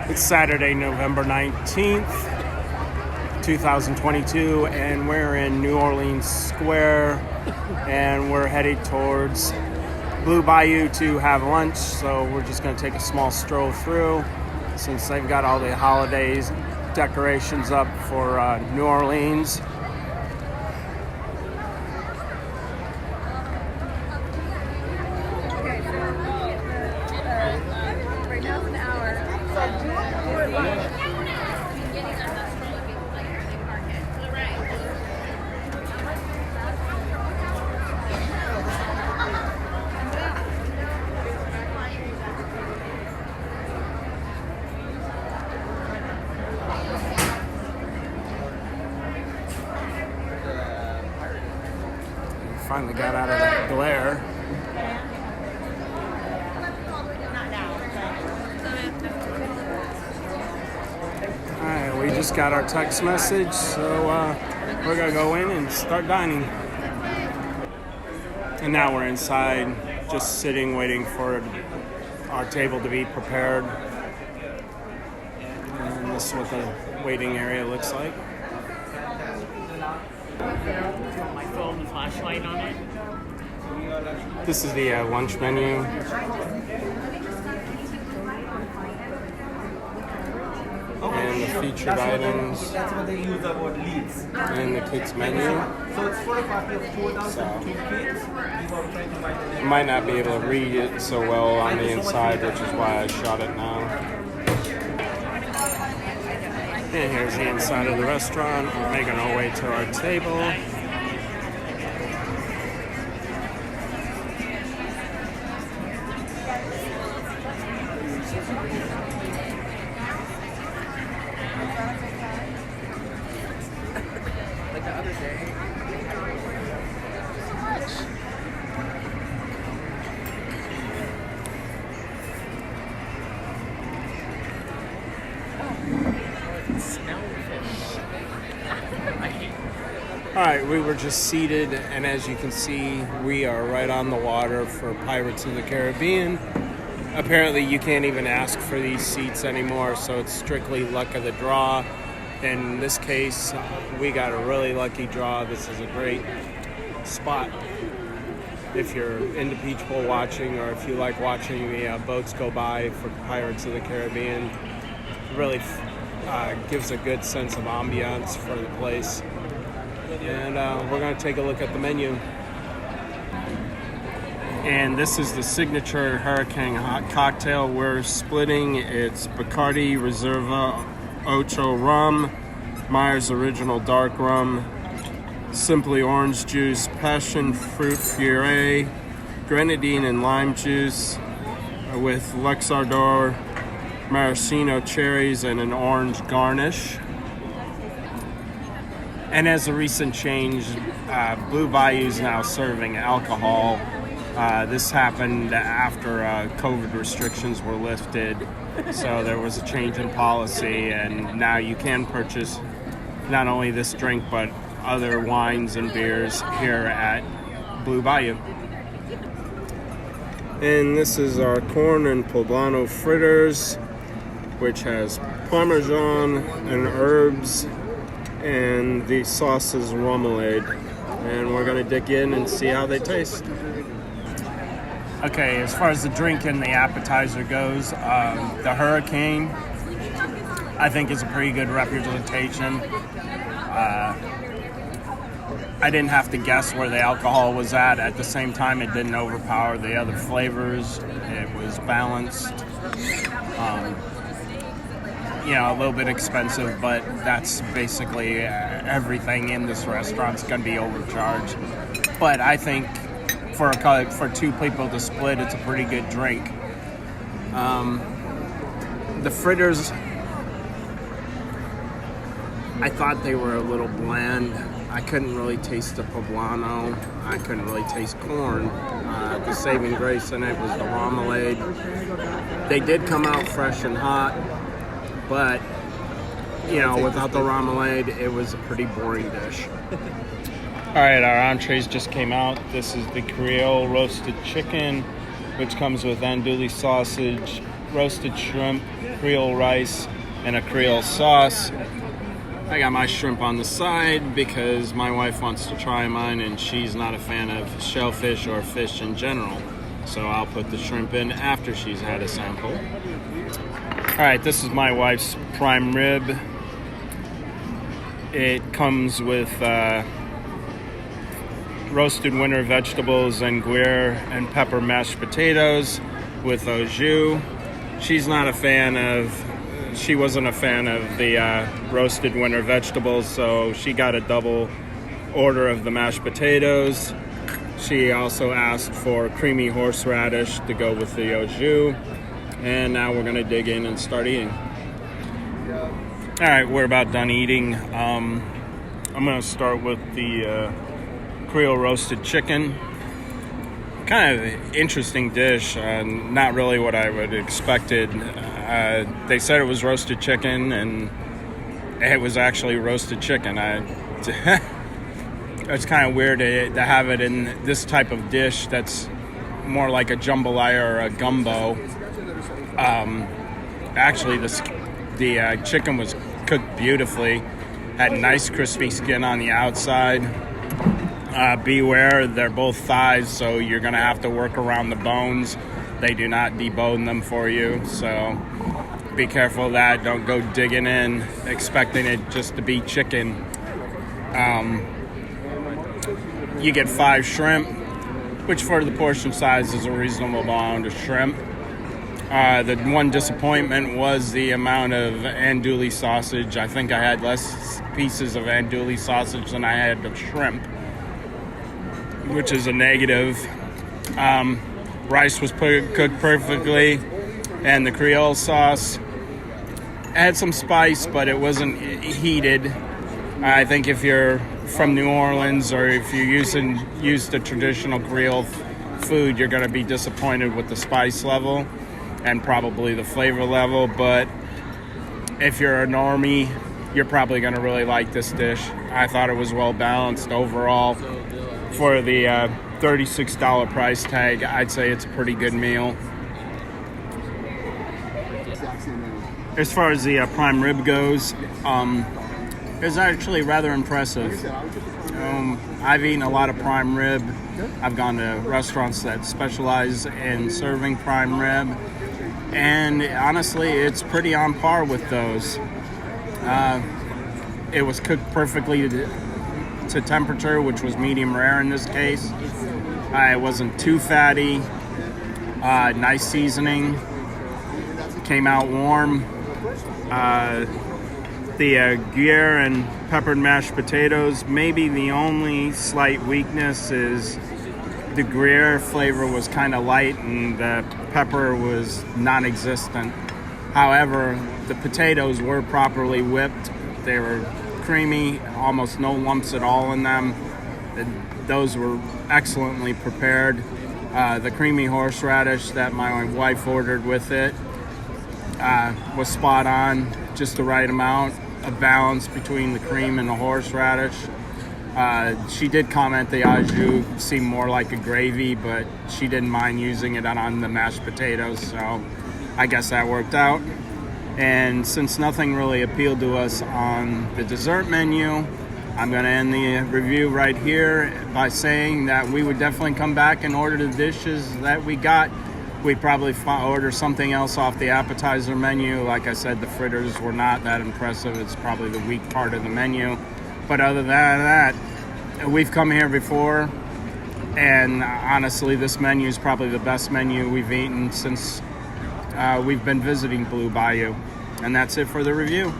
It's Saturday, November 19th, 2022, and we're in New Orleans Square, and we're headed towards Blue Bayou to have lunch, so we're just going to take a small stroll through since they've got all the holidays decorations up for New Orleans. Finally got out of that glare. Alright, we just got our text message, so we're gonna go in and start dining. And now we're inside, just sitting, waiting for our table to be prepared. And this is what the waiting area looks like. My phone, the flashlight on it. This is the lunch menu. And the featured items. That's what they use about leads. And the kids menu. So it's for a party of 4,002 kids. I might not be able to read it so well on the inside, which is why I shot it now. And here's the inside of the restaurant. We're making our way to our table. Like the other day. Alright, we were just seated, and as you can see, we are right on the water for Pirates of the Caribbean. Apparently, you can't even ask for these seats anymore, so it's strictly luck of the draw. In this case, we got a really lucky draw. This is a great spot if you're into beach bowl watching, or if you like watching the boats go by for Pirates of the Caribbean. It really gives a good sense of ambiance for the place. And we're going to take a look at the menu. And this is the signature Hurricane Hot Cocktail we're splitting. It's Bacardi Reserva Ocho Rum, Myers Original Dark Rum, Simply Orange Juice, Passion Fruit Puree, Grenadine and Lime Juice with Luxardor, Maraschino Cherries, and an orange garnish. And as a recent change, Blue Bayou is now serving alcohol. This happened after COVID restrictions were lifted, so there was a change in policy, and now you can purchase not only this drink but other wines and beers here at Blue Bayou. And this is our corn and poblano fritters, which has Parmesan and herbs, and the sauce is remoulade. And we're going to dig in and see how they taste. Okay, as far as the drink and the appetizer goes, the Hurricane, I think, is a pretty good representation. I didn't have to guess where the alcohol was at. At the same time, it didn't overpower the other flavors. It was balanced. A little bit expensive, but that's basically everything in this restaurant's going to be overcharged. But I think for two people to split, it's a pretty good drink. The fritters, I thought they were a little bland. I couldn't really taste the poblano. I couldn't really taste corn. The saving grace in it was the remoulade. They did come out fresh and hot, but without the remoulade, it was a pretty boring dish. All right, our entrees just came out. This is the Creole roasted chicken, which comes with andouille sausage, roasted shrimp, Creole rice, and a Creole sauce. I got my shrimp on the side because my wife wants to try mine and she's not a fan of shellfish or fish in general. So I'll put the shrimp in after she's had a sample. All right, this is my wife's prime rib. It comes with roasted winter vegetables and Gruyere and pepper mashed potatoes with au jus. She wasn't a fan of the roasted winter vegetables, so she got a double order of the mashed potatoes. She also asked for creamy horseradish to go with the au jus. And now we're gonna dig in and start eating. All right, we're about done eating. I'm gonna start with the Creole roasted chicken. Kind of interesting dish, not really what I would expected. They said it was roasted chicken, and it was actually roasted chicken. It's kind of weird to have it in this type of dish that's more like a jambalaya or a gumbo. Actually, the chicken was cooked beautifully, had nice crispy skin on the outside. Beware, they're both thighs, so you're going to have to work around the bones. They do not debone them for you, so be careful of that. Don't go digging in expecting it just to be chicken. You get 5 shrimp, which for the portion size is a reasonable amount of shrimp. The one disappointment was the amount of andouille sausage. I think I had less pieces of andouille sausage than I had of shrimp, which is a negative. Rice was cooked perfectly, and the Creole sauce had some spice, but it wasn't heated. I think if you're from New Orleans or if you use the traditional Creole food, you're going to be disappointed with the spice level and probably the flavor level. But if you're a normie, you're probably going to really like this dish. I thought it was well balanced overall. For the $36 price tag, I'd say it's a pretty good meal. As far as the prime rib goes, it's actually rather impressive. I've eaten a lot of prime rib. I've gone to restaurants that specialize in serving prime rib, and honestly, it's pretty on par with those. It was cooked perfectly to temperature, which was medium rare in this case. It wasn't too fatty. Nice seasoning. Came out warm. The Gruyere and peppered mashed potatoes, maybe the only slight weakness is the Gruyere flavor was kind of light and the pepper was non-existent. However, the potatoes were properly whipped. They were creamy, almost no lumps at all in them. Those were excellently prepared. The creamy horseradish that my wife ordered with it was spot on, just the right amount of balance between the cream and the horseradish. She did comment the au jus seemed more like a gravy, but she didn't mind using it on the mashed potatoes, so I guess that worked out. And since nothing really appealed to us on the dessert menu, I'm going to end the review right here by saying that we would definitely come back and order the dishes that we got. We'd probably order something else off the appetizer menu. Like I said, the fritters were not that impressive. It's probably the weak part of the menu. But other than that, we've come here before, and honestly, this menu is probably the best menu we've eaten since we've been visiting Blue Bayou. And that's it for the review.